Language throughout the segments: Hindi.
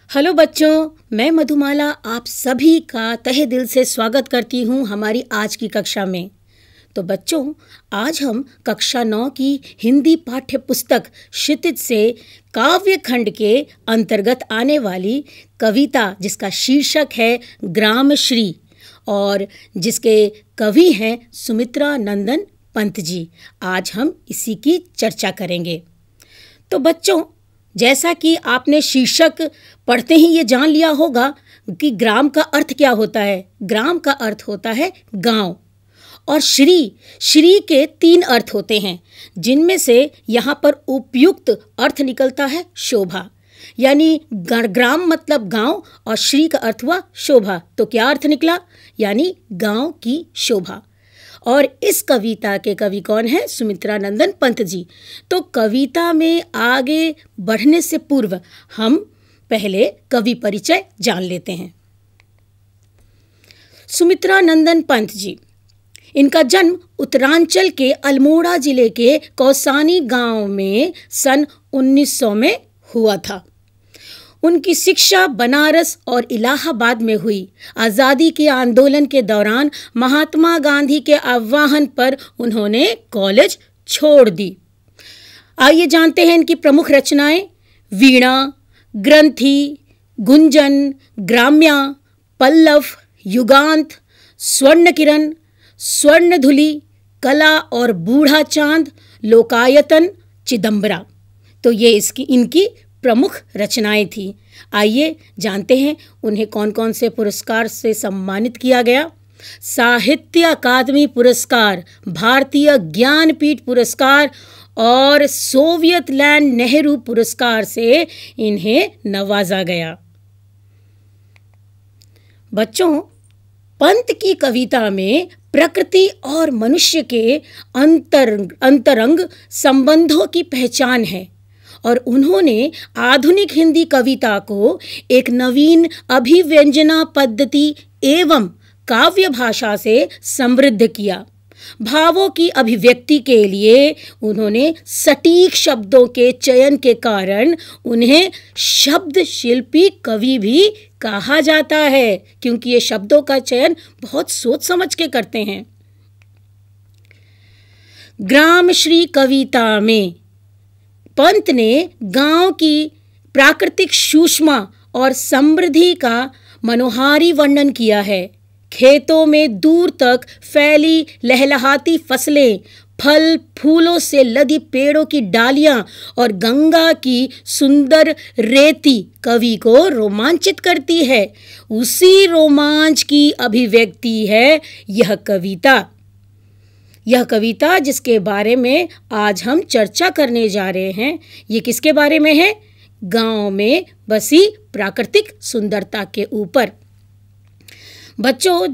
हेलो बच्चों, मैं मधुमाला आप सभी का तहे दिल से स्वागत करती हूँ हमारी आज की कक्षा में। तो बच्चों, आज हम कक्षा 9 की हिंदी पाठ्य पुस्तक क्षितिज से काव्य खंड के अंतर्गत आने वाली कविता जिसका शीर्षक है ग्राम श्री और जिसके कवि हैं सुमित्रा नंदन पंत जी, आज हम इसी की चर्चा करेंगे। तो बच्चों, जैसा कि आपने शीर्षक पढ़ते ही ये जान लिया होगा कि ग्राम का अर्थ क्या होता है। ग्राम का अर्थ होता है गांव और श्री के 3 अर्थ होते हैं, जिनमें से यहाँ पर उपयुक्त अर्थ निकलता है शोभा। यानी ग्राम मतलब गांव और श्री का अर्थ हुआ शोभा। तो क्या अर्थ निकला? यानी गांव की शोभा। और इस कविता के कवि कौन है? सुमित्रा नंदन पंत जी। तो कविता में आगे बढ़ने से पूर्व हम पहले कवि परिचय जान लेते हैं। सुमित्रा नंदन पंत जी, इनका जन्म उत्तरांचल के अल्मोड़ा जिले के कौसानी गांव में सन 1900 में हुआ था। उनकी शिक्षा बनारस और इलाहाबाद में हुई। आज़ादी के आंदोलन के दौरान महात्मा गांधी के आह्वान पर उन्होंने कॉलेज छोड़ दी। आइए जानते हैं इनकी प्रमुख रचनाएं। वीणा, ग्रंथि, गुंजन, ग्राम्या, पल्लव, युगांत, स्वर्ण किरण, स्वर्णधुली, कला और बूढ़ा चांद, लोकायतन, चिदंबरा। तो ये इनकी प्रमुख रचनाएं थी। आइए जानते हैं उन्हें कौन कौन से पुरस्कार से सम्मानित किया गया। साहित्य अकादमी पुरस्कार, भारतीय ज्ञानपीठ पुरस्कार और सोवियत लैंड नेहरू पुरस्कार से इन्हें नवाजा गया। बच्चों, पंत की कविता में प्रकृति और मनुष्य के अंतरंग संबंधों की पहचान है और उन्होंने आधुनिक हिंदी कविता को एक नवीन अभिव्यंजना पद्धति एवं काव्य भाषा से समृद्ध किया। भावों की अभिव्यक्ति के लिए उन्होंने सटीक शब्दों के चयन के कारण उन्हें शब्द शिल्पी कवि भी कहा जाता है, क्योंकि ये शब्दों का चयन बहुत सोच समझ के करते हैं। ग्राम श्री कविता में पंत ने गांव की प्राकृतिक सूक्ष्म और समृद्धि का मनोहारी वर्णन किया है। खेतों में दूर तक फैली लहलहाती फसलें, फल फूलों से लदी पेड़ों की डालियां और गंगा की सुंदर रेती कवि को रोमांचित करती है। उसी रोमांच की अभिव्यक्ति है यह कविता जिसके बारे में आज हम चर्चा करने जा रहे हैं। ये किसके बारे में है? गांव में बसी प्राकृतिक सुंदरता के ऊपर। बच्चों,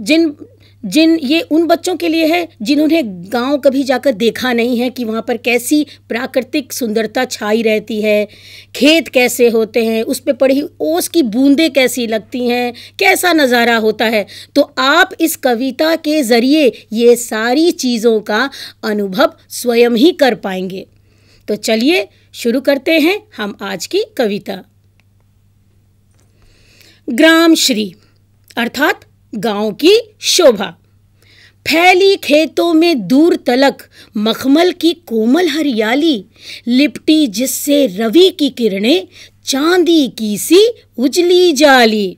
ये उन बच्चों के लिए है जिन्होंने गांव कभी जाकर देखा नहीं है कि वहाँ पर कैसी प्राकृतिक सुंदरता छाई रहती है, खेत कैसे होते हैं, उस पे पड़ी ओस की बूंदें कैसी लगती हैं, कैसा नज़ारा होता है। तो आप इस कविता के ज़रिए ये सारी चीज़ों का अनुभव स्वयं ही कर पाएंगे। तो चलिए शुरू करते हैं हम आज की कविता। ग्राम श्री अर्थात गांव की शोभा। फैली खेतों में दूर तलक मखमल की कोमल हरियाली, लिपटी जिससे रवि की किरणें चांदी की सी उजली जाली।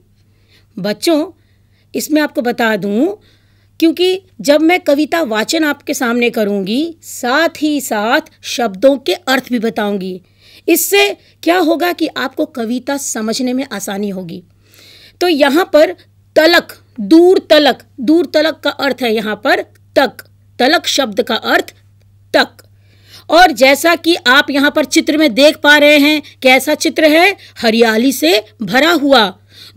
बच्चों, इसमें आपको बता दूं, क्योंकि जब मैं कविता वाचन आपके सामने करूंगी, साथ ही साथ शब्दों के अर्थ भी बताऊंगी। इससे क्या होगा कि आपको कविता समझने में आसानी होगी। तो यहाँ पर तलक, दूर तलक का अर्थ है यहाँ पर तक। तलक शब्द का अर्थ तक। और जैसा कि आप यहाँ पर चित्र में देख पा रहे हैं, कैसा चित्र है? हरियाली से भरा हुआ।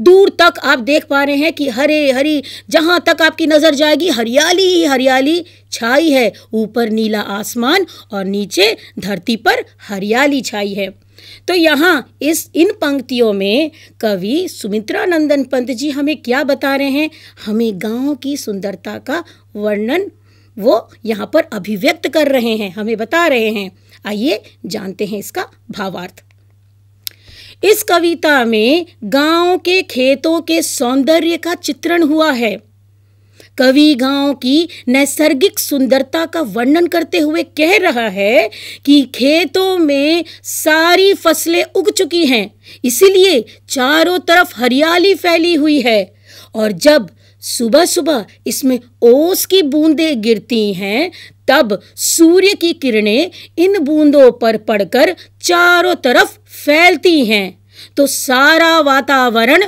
दूर तक आप देख पा रहे हैं कि हरी जहाँ तक आपकी नज़र जाएगी हरियाली ही हरियाली छाई है। ऊपर नीला आसमान और नीचे धरती पर हरियाली छाई है। तो यहाँ इन पंक्तियों में कवि सुमित्रा नंदन पंत जी हमें क्या बता रहे हैं? हमें गांव की सुंदरता का वर्णन वो यहाँ पर अभिव्यक्त कर रहे हैं, हमें बता रहे हैं। आइए जानते हैं इसका भावार्थ। इस कविता में गांव के खेतों के सौंदर्य का चित्रण हुआ है। कवि गांव की नैसर्गिक सुंदरता का वर्णन करते हुए कह रहा है कि खेतों में सारी फसलें उग चुकी हैं, इसीलिए चारों तरफ हरियाली फैली हुई है। और जब सुबह सुबह इसमें ओस की बूंदें गिरती हैं, तब सूर्य की किरणें इन बूंदों पर पड़कर चारों तरफ फैलती हैं, तो सारा वातावरण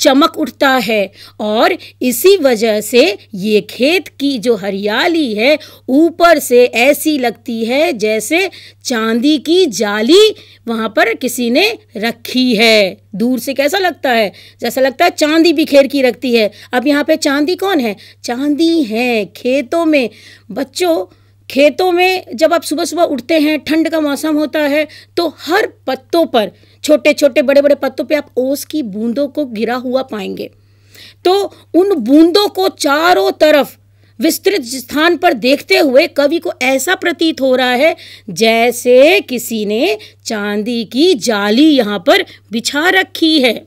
चमक उठता है। और इसी वजह से ये खेत की जो हरियाली है ऊपर से ऐसी लगती है जैसे चांदी की जाली वहाँ पर किसी ने रखी है। दूर से कैसा लगता है? जैसा लगता है चांदी बिखेर की रखती है। अब यहाँ पे चांदी कौन है? चांदी है खेतों में। बच्चों, खेतों में जब आप सुबह सुबह उठते हैं, ठंड का मौसम होता है, तो हर पत्तों पर, छोटे छोटे बड़े बड़े पत्तों पे आप ओस की बूंदों को गिरा हुआ पाएंगे। तो उन बूंदों को चारों तरफ विस्तृत स्थान पर देखते हुए कवि को ऐसा प्रतीत हो रहा है जैसे किसी ने चांदी की जाली यहाँ पर बिछा रखी है।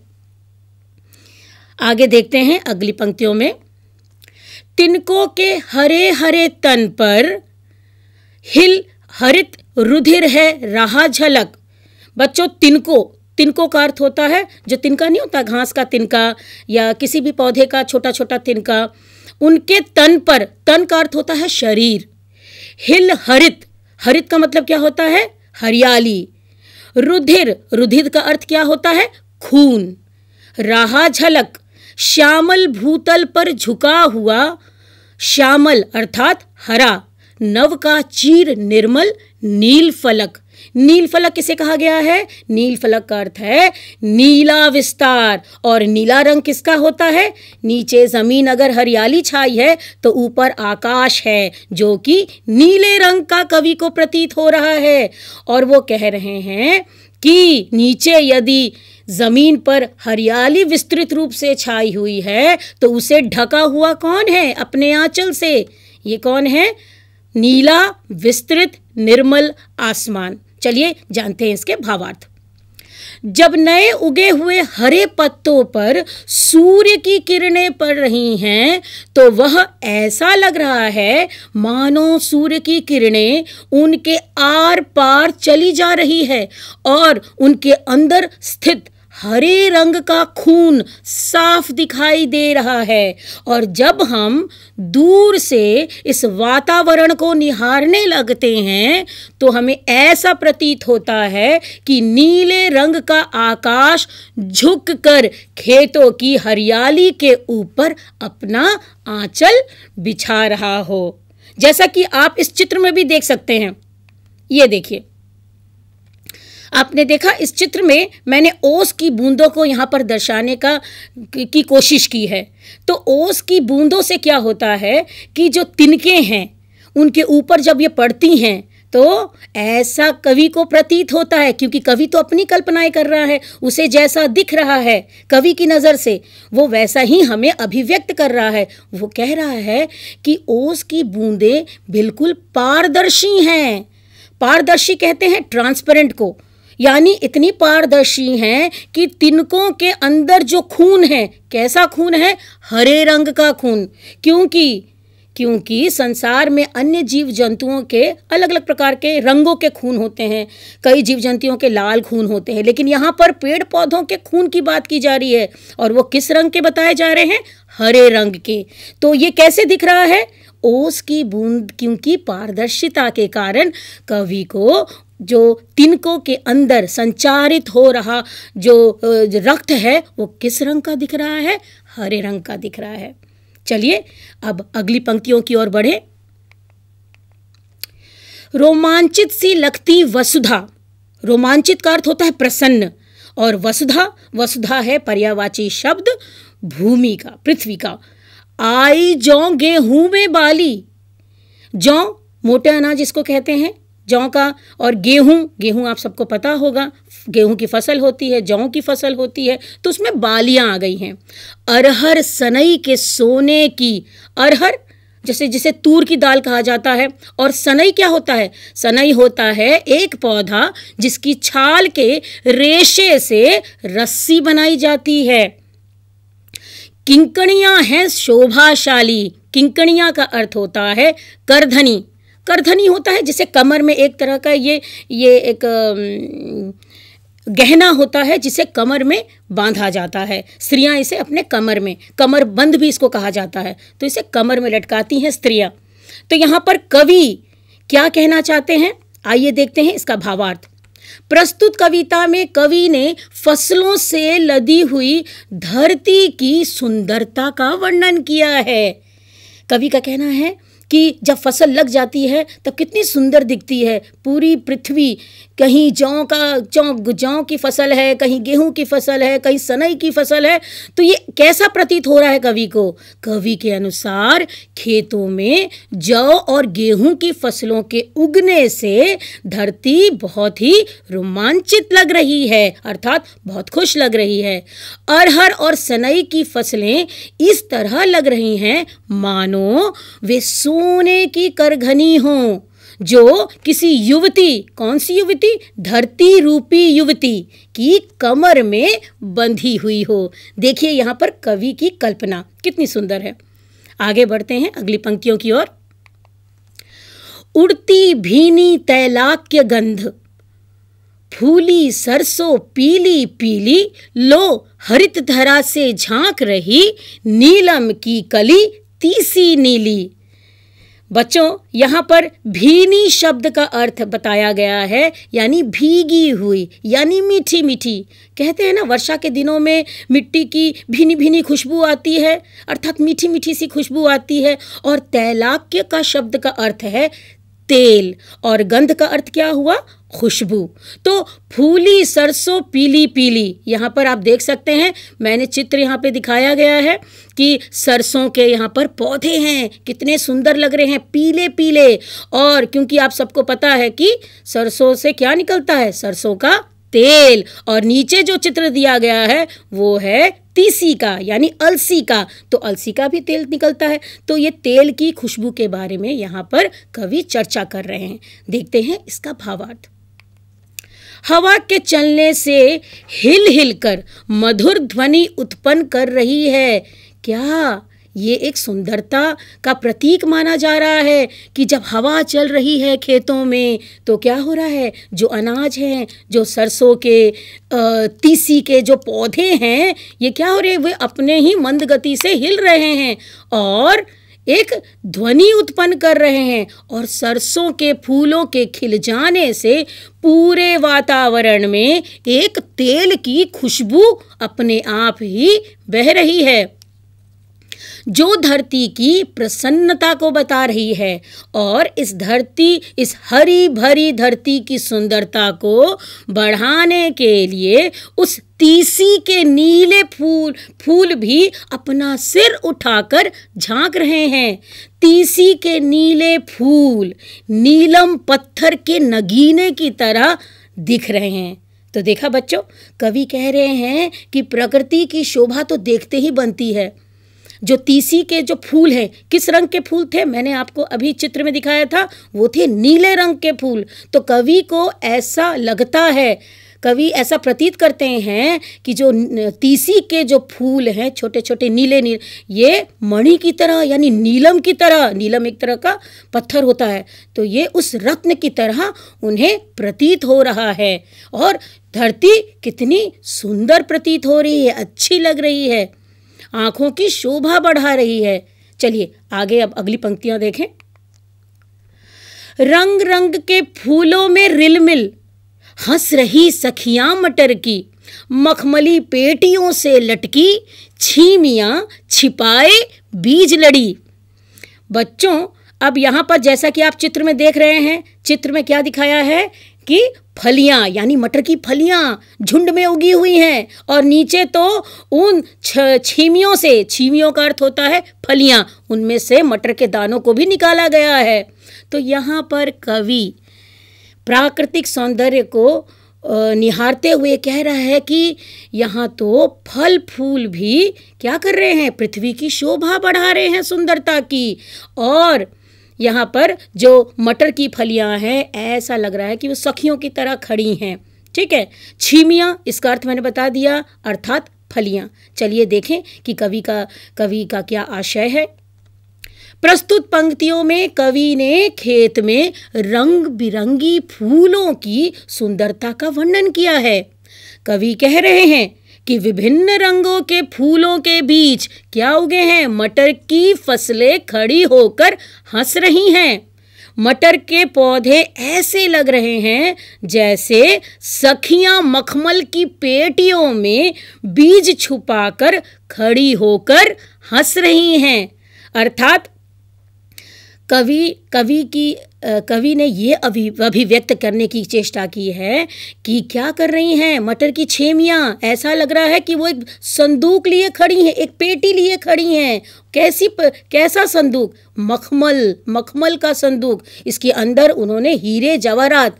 आगे देखते हैं अगली पंक्तियों में। तिनकों के हरे हरे तन पर हिल हरित रुधिर है रहा झलक। बच्चों, तिनकों का अर्थ होता है, जो तिनका नहीं होता घास का तिनका या किसी भी पौधे का छोटा छोटा तिनका, उनके तन पर, तन का अर्थ होता है शरीर। हिल हरित, हरित का मतलब क्या होता है? हरियाली। रुधिर, रुधिर का अर्थ क्या होता है? खून। रहा झलक, श्यामल भूतल पर झुका हुआ, श्यामल अर्थात हरा, नव का चीर निर्मल नील फलक। नील फलक किसे कहा गया है? नील फलक का अर्थ है नीला विस्तार। और नीला रंग किसका होता है? नीचे जमीन अगर हरियाली छाई है तो ऊपर आकाश है जो कि नीले रंग का कवि को प्रतीत हो रहा है। और वो कह रहे हैं कि नीचे यदि जमीन पर हरियाली विस्तृत रूप से छाई हुई है तो उसे ढका हुआ कौन है? अपने आंचल से। ये कौन है? नीला विस्तृत निर्मल आसमान। चलिए जानते हैं इसके भावार्थ। जब नए उगे हुए हरे पत्तों पर सूर्य की किरणें पड़ रही हैं तो वह ऐसा लग रहा है मानो सूर्य की किरणें उनके आर पार चली जा रही है और उनके अंदर स्थित हरे रंग का खून साफ दिखाई दे रहा है। और जब हम दूर से इस वातावरण को निहारने लगते हैं तो हमें ऐसा प्रतीत होता है कि नीले रंग का आकाश झुककर खेतों की हरियाली के ऊपर अपना आंचल बिछा रहा हो, जैसा कि आप इस चित्र में भी देख सकते हैं। ये देखिए, आपने देखा इस चित्र में मैंने ओस की बूंदों को यहाँ पर दर्शाने की कोशिश की है। तो ओस की बूंदों से क्या होता है कि जो तिनके हैं उनके ऊपर जब ये पड़ती हैं तो ऐसा कवि को प्रतीत होता है, क्योंकि कवि तो अपनी कल्पनाएं कर रहा है, उसे जैसा दिख रहा है कवि की नज़र से वो वैसा ही हमें अभिव्यक्त कर रहा है। वो कह रहा है कि ओस की बूंदें बिल्कुल पारदर्शी हैं। पारदर्शी कहते हैं ट्रांसपेरेंट को, यानी इतनी पारदर्शी हैं कि तिनकों के अंदर जो खून है, कैसा खून है? हरे रंग का खून। क्योंकि संसार में अन्य जीव जंतुओं के अलग अलग प्रकार के रंगों के खून होते हैं। कई जीव जंतुओं के लाल खून होते हैं, लेकिन यहाँ पर पेड़ पौधों के खून की बात की जा रही है और वो किस रंग के बताए जा रहे हैं? हरे रंग के। तो ये कैसे दिख रहा है? ओस की बूंद क्योंकि पारदर्शिता के कारण कवि को जो तिनकों के अंदर संचारित हो रहा जो रक्त है वो किस रंग का दिख रहा है? हरे रंग का दिख रहा है। चलिए अब अगली पंक्तियों की ओर बढ़े। रोमांचित सी लगती वसुधा। रोमांचित का अर्थ होता है प्रसन्न, और वसुधा है पर्यायवाची शब्द भूमि का, पृथ्वी का। आई जौ गेहूं में बाली। जौ मोटे अनाज जिसको कहते हैं, जौ का, और गेहूं आप सबको पता होगा, गेहूं की फसल होती है, जौ की फसल होती है, तो उसमें बालियां आ गई हैं। अरहर सनई के सोने की, अरहर जैसे जिसे तूर की दाल कहा जाता है। और सनई क्या होता है? सनई होता है एक पौधा जिसकी छाल के रेशे से रस्सी बनाई जाती है। किंकणियां हैं शोभाशाली। किंकणियां का अर्थ होता है करधनी। करधनी होता है जिसे कमर में एक तरह का ये एक गहना होता है जिसे कमर में बांधा जाता है। स्त्रियां इसे अपने कमर में, कमर बंद भी इसको कहा जाता है, तो इसे कमर में लटकाती हैं स्त्रियां। तो यहाँ पर कवि क्या कहना चाहते हैं, आइए देखते हैं इसका भावार्थ। प्रस्तुत कविता में कवि ने फसलों से लदी हुई धरती की सुंदरता का वर्णन किया है। कवि का कहना है कि जब फसल लग जाती है तब कितनी सुंदर दिखती है पूरी पृथ्वी। कहीं जौ की फसल है, कहीं गेहूं की फसल है, कहीं सनई की फसल है। तो ये कैसा प्रतीत हो रहा है कवि को? कवि के अनुसार खेतों में जौ और गेहूं की फसलों के उगने से धरती बहुत ही रोमांचित लग रही है, अर्थात बहुत खुश लग रही है। अरहर और सनई की फसलें इस तरह लग रही हैं मानो वे सोने की करघनी हों, जो किसी युवती, कौन सी युवती? धरती रूपी युवती की कमर में बंधी हुई हो। देखिए यहाँ पर कवि की कल्पना कितनी सुंदर है। आगे बढ़ते हैं अगली पंक्तियों की ओर। उड़ती भीनी तैलाक्य गंध, फूली सरसों पीली पीली, लो हरित धरा से झांक रही, नीलम की कली तीसी नीली। बच्चों यहाँ पर भीनी शब्द का अर्थ बताया गया है, यानी भीगी हुई, यानी मीठी मीठी। कहते हैं ना वर्षा के दिनों में मिट्टी की भीनी भीनी खुशबू आती है, अर्थात मीठी मीठी सी खुशबू आती है। और तैलाक्य का शब्द का अर्थ है तेल, और गंध का अर्थ क्या हुआ? खुशबू। तो फूली सरसों पीली पीली, यहाँ पर आप देख सकते हैं, मैंने चित्र यहाँ पे दिखाया गया है कि सरसों के यहाँ पर पौधे हैं, कितने सुंदर लग रहे हैं, पीले पीले। और क्योंकि आप सबको पता है कि सरसों से क्या निकलता है? सरसों का तेल। और नीचे जो चित्र दिया गया है वो है तीसी का, यानी अलसी का। तो अलसी का भी तेल निकलता है। तो ये तेल की खुशबू के बारे में यहाँ पर कवि चर्चा कर रहे हैं। देखते हैं इसका भावार्थ। हवा के चलने से हिल हिल कर मधुर ध्वनि उत्पन्न कर रही है। क्या ये एक सुंदरता का प्रतीक माना जा रहा है कि जब हवा चल रही है खेतों में तो क्या हो रहा है? जो अनाज हैं, जो सरसों के, तीसी के जो पौधे हैं, ये क्या हो रहे हैं? वे अपने ही मंद गति से हिल रहे हैं और एक ध्वनि उत्पन्न कर रहे हैं। और सरसों के फूलों के खिल जाने से पूरे वातावरण में एक तेल की खुशबू अपने आप ही बह रही है, जो धरती की प्रसन्नता को बता रही है। और इस हरी भरी धरती की सुंदरता को बढ़ाने के लिए उस तीसी के नीले फूल भी अपना सिर उठाकर झांक रहे हैं। तीसी के नीले फूल नीलम पत्थर के नगीने की तरह दिख रहे हैं। तो देखा बच्चों, कवि कह रहे हैं कि प्रकृति की शोभा तो देखते ही बनती है। जो तीसी के जो फूल हैं, किस रंग के फूल थे? मैंने आपको अभी चित्र में दिखाया था, वो थे नीले रंग के फूल। तो कवि को ऐसा लगता है, कवि ऐसा प्रतीत करते हैं कि जो तीसी के जो फूल हैं छोटे छोटे नीले नीले, ये मणि की तरह, यानी नीलम की तरह, नीलम एक तरह का पत्थर होता है, तो ये उस रत्न की तरह उन्हें प्रतीत हो रहा है। और धरती कितनी सुंदर प्रतीत हो रही है, अच्छी लग रही है, आंखों की शोभा बढ़ा रही है। चलिए आगे अब अगली पंक्तियां देखें। रंग रंग के फूलों में रिलमिल हंस रही सखियां मटर की, मखमली पेटियों से लटकी छीमियां छिपाए बीज लड़ी। बच्चों अब यहाँ पर जैसा कि आप चित्र में देख रहे हैं, चित्र में क्या दिखाया है कि फलियां, यानी मटर की फलियां झुंड में उगी हुई हैं। और नीचे तो उन छीमियों से, छीमियों का अर्थ होता है फलियां, उनमें से मटर के दानों को भी निकाला गया है। तो यहाँ पर कवि प्राकृतिक सौंदर्य को निहारते हुए कह रहा है कि यहाँ तो फल फूल भी क्या कर रहे हैं, पृथ्वी की शोभा बढ़ा रहे हैं, सुंदरता की। और यहाँ पर जो मटर की फलियाँ हैं, ऐसा लग रहा है कि वो सखियों की तरह खड़ी हैं। ठीक है, छीमियाँ, इसका अर्थ मैंने बता दिया, अर्थात फलियाँ। चलिए देखें कि कवि का क्या आशय है। प्रस्तुत पंक्तियों में कवि ने खेत में रंग बिरंगी फूलों की सुंदरता का वर्णन किया है। कवि कह रहे हैं कि विभिन्न रंगों के फूलों के बीच क्या उगे हैं, मटर की फसलें खड़ी होकर हंस रही हैं। मटर के पौधे ऐसे लग रहे हैं जैसे सखियां मखमल की पेटियों में बीज छुपाकर खड़ी होकर हंस रही हैं। अर्थात कवि ने ये अभिव्यक्त करने की चेष्टा की है कि क्या कर रही हैं मटर की छेमियाँ, ऐसा लग रहा है कि वो एक संदूक लिए खड़ी हैं, एक पेटी लिए खड़ी हैं। कैसा संदूक, मखमल का संदूक। इसके अंदर उन्होंने हीरे जवाहरात,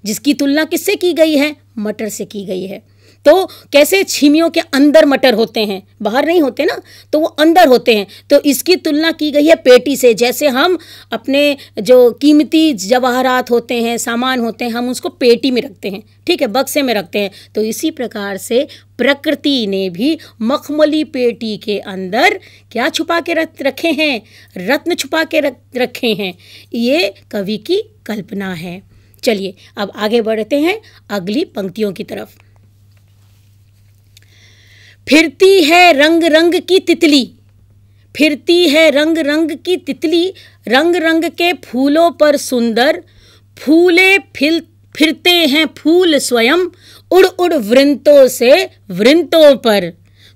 जिसकी तुलना किससे की गई है, मटर से की गई है। तो कैसे छीमियों के अंदर मटर होते हैं, बाहर नहीं होते ना, तो वो अंदर होते हैं। तो इसकी तुलना की गई है पेटी से। जैसे हम अपने जो कीमती जवाहरात होते हैं, सामान होते हैं, हम उसको पेटी में रखते हैं, ठीक है, बक्से में रखते हैं। तो इसी प्रकार से प्रकृति ने भी मखमली पेटी के अंदर क्या छुपा के रखे हैं, रत्न छुपा के रखे हैं। ये कवि की कल्पना है। चलिए अब आगे बढ़ते हैं अगली पंक्तियों की तरफ। फिरती है रंग रंग की तितली, फिरती है रंग रंग की तितली, रंग रंग के फूलों पर सुंदर फूले फिरते हैं फूल स्वयं, उड़ उड़ वृंतों से वृंतों पर।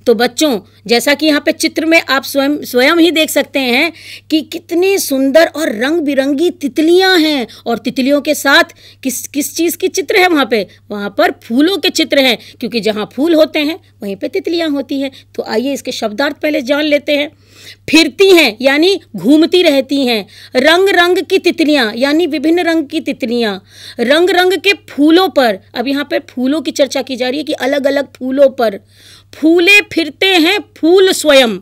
तो बच्चों, जैसा कि यहाँ पे चित्र में आप स्वयं ही देख सकते हैं कि कितनी सुंदर और रंग बिरंगी तितलियां हैं। और तितलियों के साथ किस चीज़ की चित्र है वहाँ पर फूलों के चित्र हैं, क्योंकि जहाँ फूल होते हैं वहीं पे तितलियां होती हैं। तो आइए इसके शब्दार्थ पहले जान लेते हैं। फिरती हैं यानी घूमती रहती हैं, रंग रंग की तितलियां यानी विभिन्न रंग की तितलियां, रंग रंग के फूलों पर। अब यहाँ पर फूलों की चर्चा की जा रही है कि अलग अलग फूलों पर फूले फिरते हैं फूल स्वयं,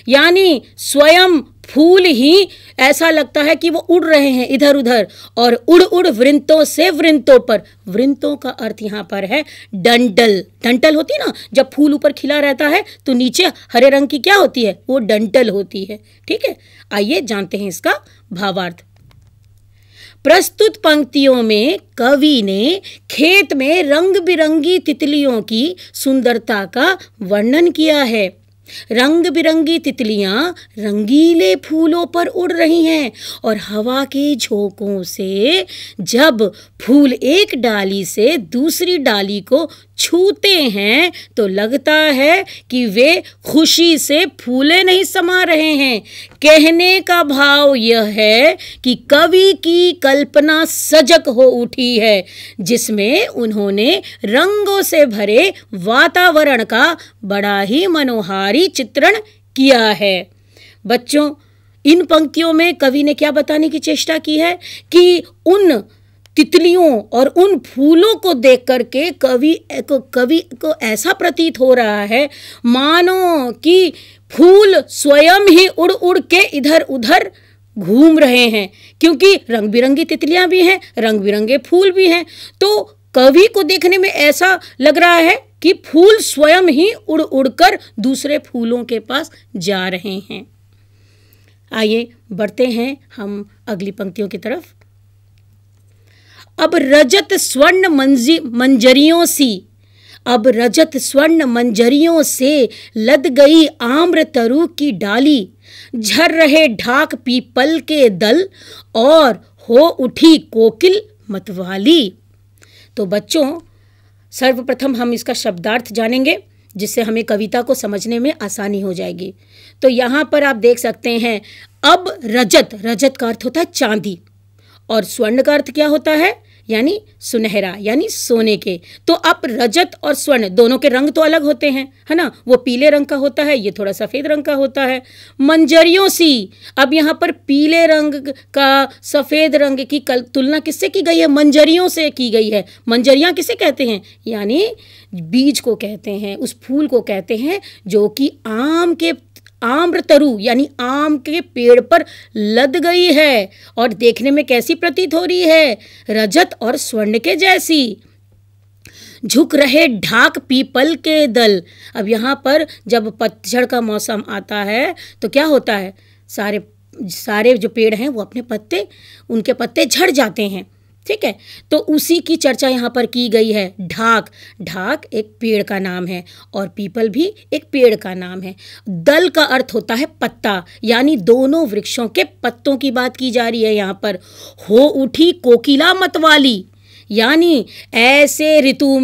यानी स्वयं फूल ही ऐसा लगता है कि वो उड़ रहे हैं इधर उधर, और उड़ उड़ वृंतों से वृंतों पर। वृंतों का अर्थ यहाँ पर है डंटल। डंटल होती है ना, जब फूल ऊपर खिला रहता है तो नीचे हरे रंग की क्या होती है, वो डंटल होती है। ठीक है, आइए जानते हैं इसका भावार्थ। प्रस्तुत पंक्तियों में कवि ने खेत में रंग बिरंगी तितलियों की सुंदरता का वर्णन किया है। रंग बिरंगी तितलियां रंगीले फूलों पर उड़ रही हैं, और हवा के झोंकों से जब फूल एक डाली से दूसरी डाली को छूते हैं तो लगता है कि वे खुशी से फूले नहीं समा रहे हैं। कहने का भाव यह है कि कवि की कल्पना सजग हो उठी है, जिसमें उन्होंने रंगों से भरे वातावरण का बड़ा ही मनोहारी चित्रण किया है। बच्चों, इन पंक्तियों में कवि ने क्या बताने की चेष्टा की है कि उन तितलियों और उन फूलों को देख करके कवि को ऐसा प्रतीत हो रहा है मानो कि फूल स्वयं ही उड़ उड़ के इधर उधर घूम रहे हैं, क्योंकि रंग बिरंगी तितलियां भी हैं, रंग बिरंगे फूल भी हैं। तो कवि को देखने में ऐसा लग रहा है कि फूल स्वयं ही उड़ उड़कर दूसरे फूलों के पास जा रहे हैं। आइए बढ़ते हैं हम अगली पंक्तियों की तरफ। अब रजत स्वर्ण मंजरियों सी, अब रजत स्वर्ण मंजरियों से लद गई आम्र तरु की डाली, झर रहे ढाक पीपल के दल, और हो उठी कोकिल मतवाली। तो बच्चों, सर्वप्रथम हम इसका शब्दार्थ जानेंगे, जिससे हमें कविता को समझने में आसानी हो जाएगी। तो यहाँ पर आप देख सकते हैं, अब रजत, रजत का अर्थ होता है चांदी, और स्वर्ण का अर्थ क्या होता है, यानी सुनहरा यानी सोने के। तो अब रजत और स्वर्ण दोनों के रंग तो अलग होते हैं, है ना, वो पीले रंग का होता है, ये थोड़ा सफ़ेद रंग का होता है। मंजरियों सी, अब यहाँ पर पीले रंग का सफ़ेद रंग की तुलना किससे की गई है? मंजरियों से की गई है। मंजरियाँ किसे कहते हैं? यानी बीज को कहते हैं, उस फूल को कहते हैं जो कि आम्रतरु यानी आम के पेड़ पर लद गई है और देखने में कैसी प्रतीत हो रही है? रजत और स्वर्ण के जैसी। झुक रहे ढाक पीपल के दल, अब यहाँ पर जब पतझड़ का मौसम आता है तो क्या होता है? सारे जो पेड़ हैं वो उनके पत्ते झड़ जाते हैं, ठीक है। तो उसी की चर्चा यहाँ पर की गई है। ढाक एक पेड़ का नाम है और पीपल भी एक पेड़ का नाम है। दल का अर्थ होता है पत्ता, यानी दोनों वृक्षों के पत्तों की बात की जा रही है यहाँ पर। हो उठी कोकिला मतवाली, यानी ऐसे ऋतु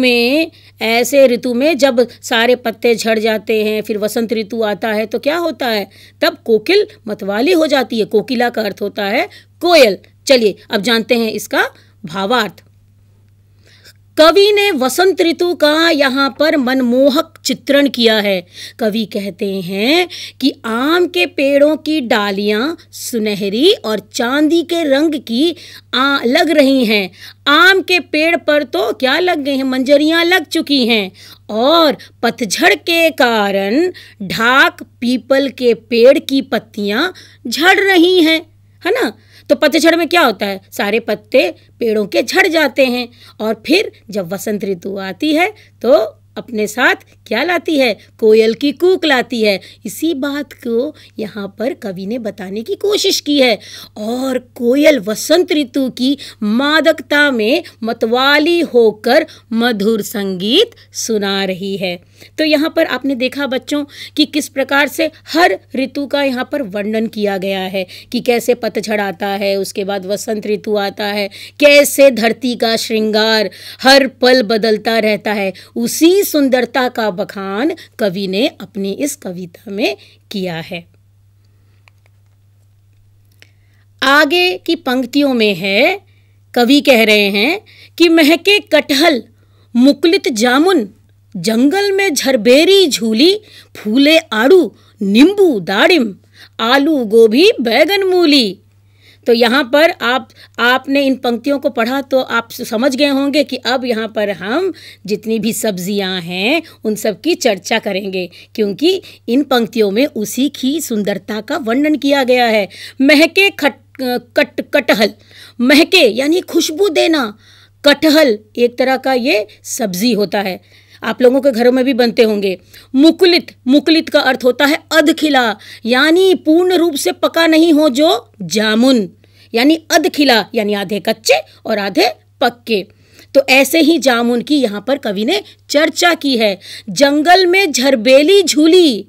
में जब सारे पत्ते झड़ जाते हैं, फिर वसंत ऋतु आता है तो क्या होता है? तब कोकिल मतवाली हो जाती है। कोकिला का अर्थ होता है कोयल। चलिए अब जानते हैं इसका भावार्थ। कवि ने वसंत ऋतु का यहाँ पर मनमोहक चित्रण किया है। कवि कहते हैं कि आम के पेड़ों की डालियाँ सुनहरी और चांदी के रंग की लग रही हैं। आम के पेड़ पर तो क्या लग गए हैं? मंजरियाँ लग चुकी हैं और पतझड़ के कारण ढाक पीपल के पेड़ की पत्तियाँ झड़ रही हैं, है ना। तो पतझड़ में क्या होता है? सारे पत्ते पेड़ों के झड़ जाते हैं और फिर जब वसंत ऋतु आती है तो अपने साथ क्या लाती है? कोयल की कूक लाती है। इसी बात को यहाँ पर कवि ने बताने की कोशिश की है। और कोयल वसंत ऋतु की मादकता में मतवाली होकर मधुर संगीत सुना रही है। तो यहाँ पर आपने देखा बच्चों कि किस प्रकार से हर ऋतु का यहाँ पर वर्णन किया गया है कि कैसे पतझड़ आता है, उसके बाद वसंत ऋतु आता है, कैसे धरती का श्रृंगार हर पल बदलता रहता है। उसी सुंदरता का बखान कवि ने अपनी इस कविता में किया है। आगे की पंक्तियों में है, कवि कह रहे हैं कि महके कटहल मुकुलित जामुन, जंगल में झरबेरी झूली, फूले आड़ू नींबू दाड़िम, आलू गोभी बैगन मूली। तो यहाँ पर आपने इन पंक्तियों को पढ़ा तो आप समझ गए होंगे कि अब यहाँ पर हम जितनी भी सब्जियाँ हैं उन सब की चर्चा करेंगे, क्योंकि इन पंक्तियों में उसी की सुंदरता का वर्णन किया गया है। महके कटहल, महके यानी खुशबू देना। कटहल एक तरह का ये सब्जी होता है, आप लोगों के घरों में भी बनते होंगे। मुकुलित का अर्थ होता है अधखिला, यानी पूर्ण रूप से पका नहीं हो जो जामुन, यानी अधखिला यानी आधे कच्चे और आधे पक्के। तो ऐसे ही जामुन की यहाँ पर कवि ने चर्चा की है। जंगल में झरबेली झूली,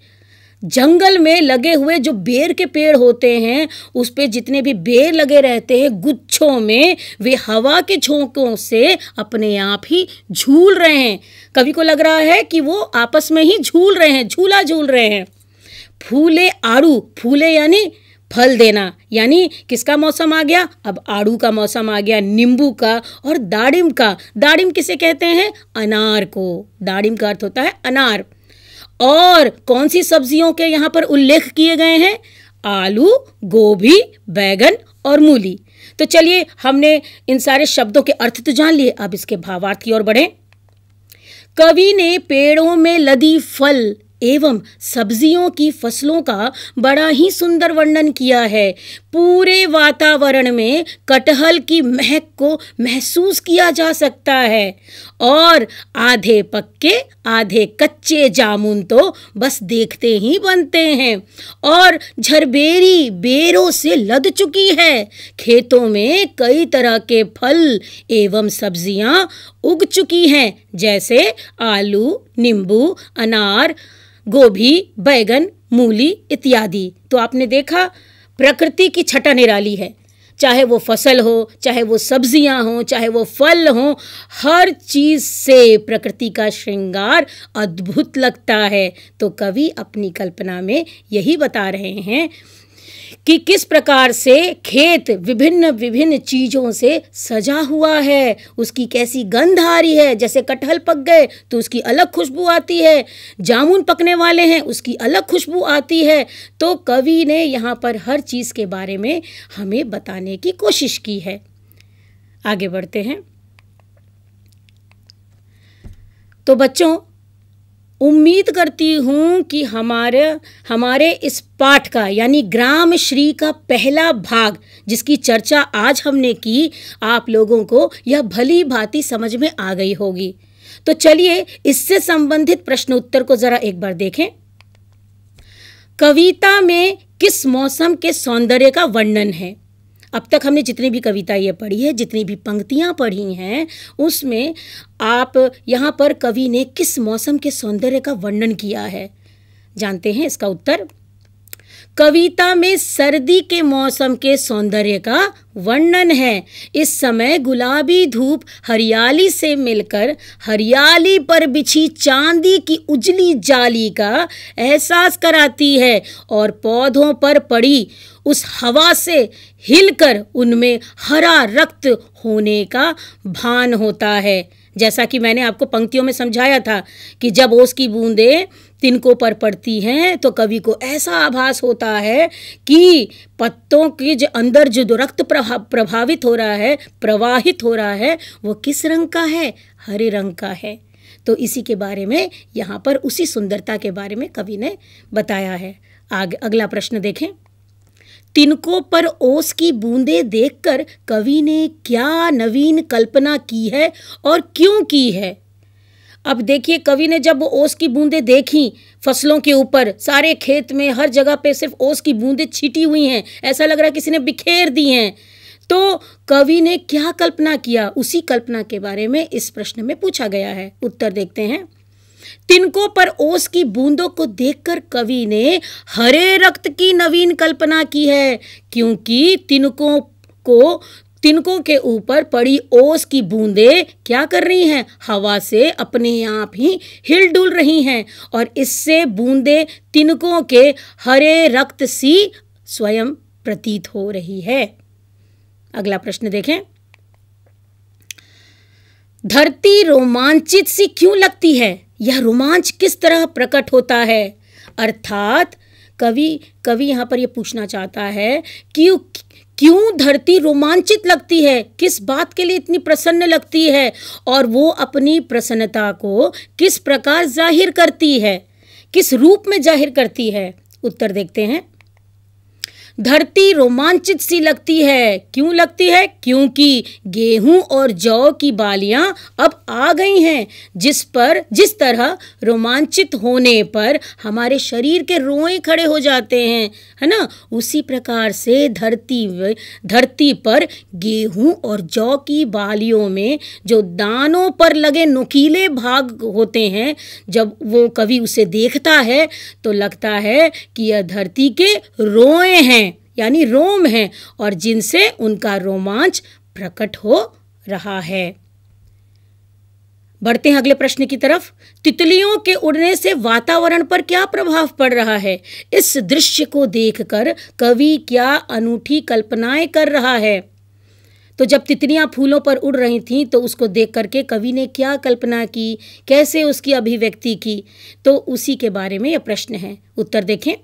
जंगल में लगे हुए जो बेर के पेड़ होते हैं उस पे जितने भी बेर लगे रहते हैं गुच्छों में, वे हवा के झोंकों से अपने आप ही झूल रहे हैं। कवि को लग रहा है कि वो आपस में ही झूल रहे हैं, झूला झूल रहे हैं। फूले आड़ू, फूले यानी फल देना, यानी किसका मौसम आ गया? अब आड़ू का मौसम आ गया, नींबू का और दाड़िम का। दाड़िम किसे कहते हैं? अनार को। दाड़िम का अर्थ होता है अनार। और कौन सी सब्जियों के यहाँ पर उल्लेख किए गए हैं? आलू, गोभी, बैगन और मूली। तो चलिए हमने इन सारे शब्दों के अर्थ तो जान लिए, अब इसके भावार्थ की ओर बढ़ें। कवि ने पेड़ों में लदी फल एवं सब्जियों की फसलों का बड़ा ही सुंदर वर्णन किया है। पूरे वातावरण में कटहल की महक को महसूस किया जा सकता है और आधे पक्के आधे कच्चे जामुन तो बस देखते ही बनते हैं। और झरबेरी बेरों से लद चुकी है। खेतों में कई तरह के फल एवं सब्जियां उग चुकी हैं, जैसे आलू, नींबू, अनार, गोभी, बैगन, मूली इत्यादि। तो आपने देखा प्रकृति की छटा निराली है, चाहे वो फसल हो, चाहे वो सब्जियां हो, चाहे वो फल हो, हर चीज़ से प्रकृति का श्रृंगार अद्भुत लगता है। तो कवि अपनी कल्पना में यही बता रहे हैं कि किस प्रकार से खेत विभिन्न विभिन्न चीज़ों से सजा हुआ है, उसकी कैसी गंध आ रही है। जैसे कटहल पक गए तो उसकी अलग खुशबू आती है, जामुन पकने वाले हैं उसकी अलग खुशबू आती है। तो कवि ने यहाँ पर हर चीज़ के बारे में हमें बताने की कोशिश की है। आगे बढ़ते हैं। तो बच्चों, उम्मीद करती हूँ कि हमारे इस पाठ का यानी ग्राम श्री का पहला भाग जिसकी चर्चा आज हमने की, आप लोगों को यह भली भांति समझ में आ गई होगी। तो चलिए इससे संबंधित प्रश्न उत्तर को जरा एक बार देखें। कविता में किस मौसम के सौंदर्य का वर्णन है? अब तक हमने जितनी भी कविता ये पढ़ी है, जितनी भी पंक्तियाँ पढ़ी हैं, उसमें आप यहाँ पर कवि ने किस मौसम के सौंदर्य का वर्णन किया है? जानते हैं इसका उत्तर? कविता में सर्दी के मौसम के सौंदर्य का वर्णन है। इस समय गुलाबी धूप हरियाली से मिलकर हरियाली पर बिछी चांदी की उजली जाली का एहसास कराती है और पौधों पर पड़ी उस हवा से हिलकर उनमें हरा रक्त होने का भान होता है। जैसा कि मैंने आपको पंक्तियों में समझाया था कि जब ओस की बूंदें तिनकों पर पड़ती हैं तो कवि को ऐसा आभास होता है कि पत्तों के जो अंदर जो रक्त प्रभावित हो रहा है, प्रवाहित हो रहा है, वो किस रंग का है? हरे रंग का है। तो इसी के बारे में यहाँ पर उसी सुंदरता के बारे में कवि ने बताया है। आगे अगला प्रश्न देखें। तिनकों पर ओस की बूंदें देखकर कवि ने क्या नवीन कल्पना की है और क्यों की है? अब देखिए, कवि ने जब ओस की बूंदें देखी फसलों के ऊपर, सारे खेत में हर जगह पे सिर्फ ओस की बूंदें छिटी हुई हैं, ऐसा लग रहा है किसी ने बिखेर दी हैं, तो कवि ने क्या कल्पना किया? उसी कल्पना के बारे में इस प्रश्न में पूछा गया है। उत्तर देखते हैं। तिनकों पर ओस की बूंदों को देखकर कवि ने हरे रक्त की नवीन कल्पना की है, क्योंकि तिनकों के ऊपर पड़ी ओस की बूंदें क्या कर रही हैं? हवा से अपने आप ही हिल डुल रही हैं और इससे बूंदें तिनकों के हरे रक्त सी स्वयं प्रतीत हो रही है। अगला प्रश्न देखें। धरती रोमांचित सी क्यों लगती है? यह रोमांच किस तरह प्रकट होता है? अर्थात कवि यहाँ पर यह पूछना चाहता है कि क्यों धरती रोमांचित लगती है, किस बात के लिए इतनी प्रसन्न लगती है और वो अपनी प्रसन्नता को किस प्रकार जाहिर करती है, किस रूप में जाहिर करती है? उत्तर देखते हैं। धरती रोमांचित सी लगती है। क्यों लगती है? क्योंकि गेहूं और जौ की बालियां अब आ गई हैं, जिस तरह रोमांचित होने पर हमारे शरीर के रोए खड़े हो जाते हैं, है ना, उसी प्रकार से धरती पर गेहूं और जौ की बालियों में जो दानों पर लगे नुकीले भाग होते हैं, जब वो कवि उसे देखता है तो लगता है कि यह धरती के रोए हैं, यानी रोम हैं, और जिनसे उनका रोमांच प्रकट हो रहा है। बढ़ते हैं अगले प्रश्न की तरफ। तितलियों के उड़ने से वातावरण पर क्या प्रभाव पड़ रहा है? इस दृश्य को देखकर कवि क्या अनूठी कल्पनाएं कर रहा है? तो जब तितलियां फूलों पर उड़ रही थीं तो उसको देख करके कवि ने क्या कल्पना की, कैसे उसकी अभिव्यक्ति की, तो उसी के बारे में यह प्रश्न है। उत्तर देखें।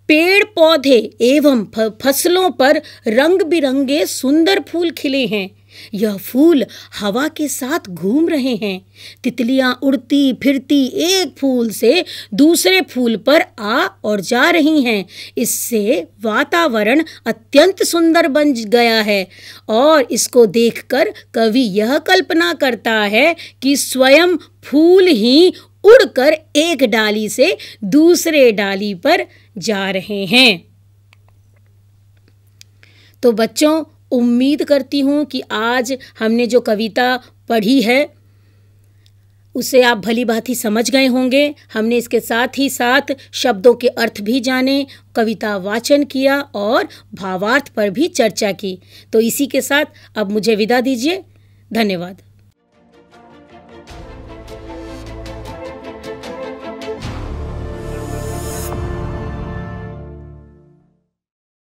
पेड़ पौधे एवं फसलों पर रंग बिरंगे सुंदर फूल खिले हैं। यह फूल हवा के साथ घूम रहे हैं। तितलियां उड़ती फिरती एक फूल से दूसरे फूल पर आ और जा रही हैं। इससे वातावरण अत्यंत सुंदर बन गया है और इसको देखकर कवि यह कल्पना करता है कि स्वयं फूल ही उड़कर एक डाली से दूसरे डाली पर जा रहे हैं। तो बच्चों, उम्मीद करती हूँ कि आज हमने जो कविता पढ़ी है उसे आप भली भांति समझ गए होंगे। हमने इसके साथ ही साथ शब्दों के अर्थ भी जाने, कविता वाचन किया और भावार्थ पर भी चर्चा की। तो इसी के साथ अब मुझे विदा दीजिए। धन्यवाद।